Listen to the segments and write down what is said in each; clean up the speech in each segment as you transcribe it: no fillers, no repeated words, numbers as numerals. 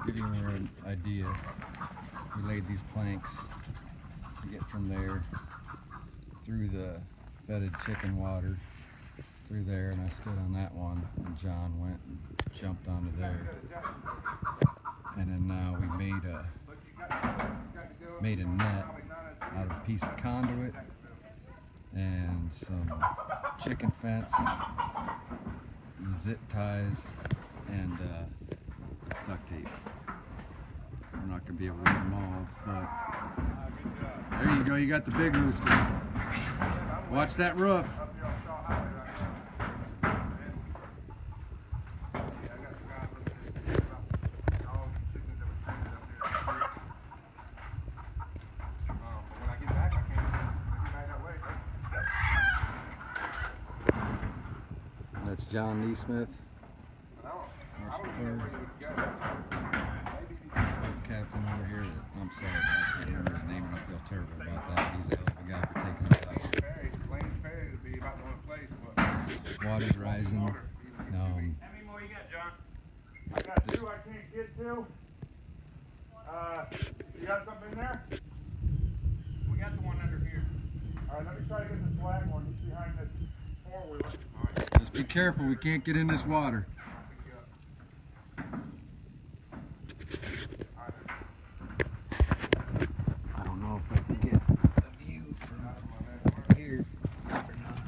To give you an idea, we laid these planks to get from there through the bedded chicken water through there, and I stood on that one, and John went and jumped onto there. And then now we made a net out of a piece of conduit and some chicken fence, zip ties, and duct tape. We're not going to be able to get them all, but there you go, you got the big rooster. Watch that roof. That's John Neesmith. That's Furr. Captain over here. I'm sorry, I can't remember his name, and I feel terrible about that. He's a hell of a guy for taking us out. Water's rising. How many more you got, John? I got two I can't get to. You got something in there? We got the one under here. Alright, let me try to get this black one. It's behind this four-wheeler. Just be careful, we can't get in this water. I don't know if I can get a view from here or not.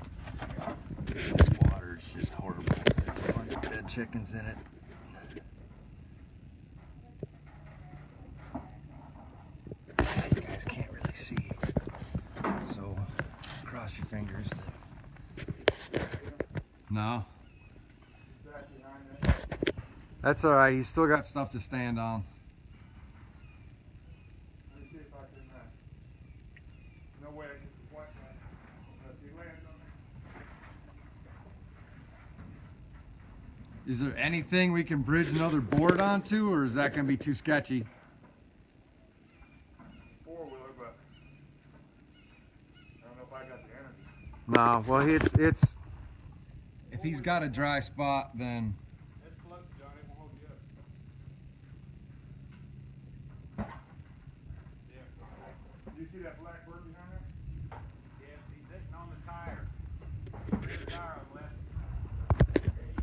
This water is just horrible. There's a bunch of dead chickens in it. You guys can't really see, so cross your fingers. No. That's all right. He's still got stuff to stand on. Let me see if I can. No way I can get the point. He lands on there. Is there anything we can bridge another board onto, or is that going to be too sketchy? Four-wheeler, but I don't know if I got the energy. No. Well, it's. If he's got a dry spot, then. It's close, John. It won't hold you up. Yeah. Do you see that black bird behind there? Yeah, he's sitting on the tire. Rear tire on the left. There you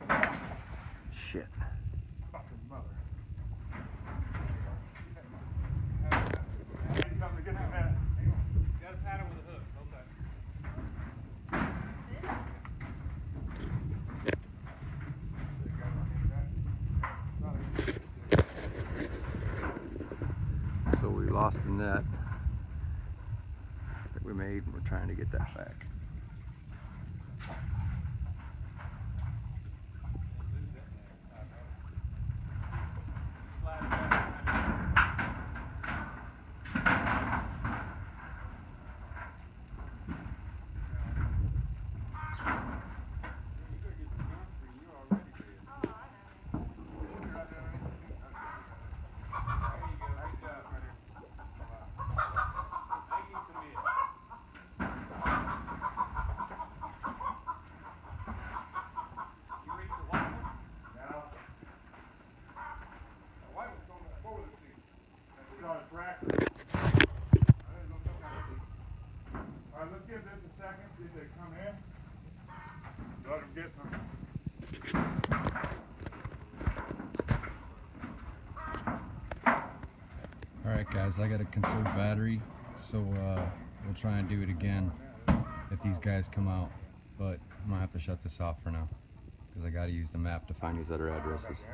go. Shit. Fucking mother. I need something to get the net. You got a paddle with a hook. Okay. So we lost the net that we made, and we're trying to get that back. Alright, let's give this a second, see if they come in. Let them get some. Alright guys, I gotta conserve battery, so we'll try and do it again if these guys come out. But I'm gonna have to shut this off for now, because I gotta use the map to find these other addresses.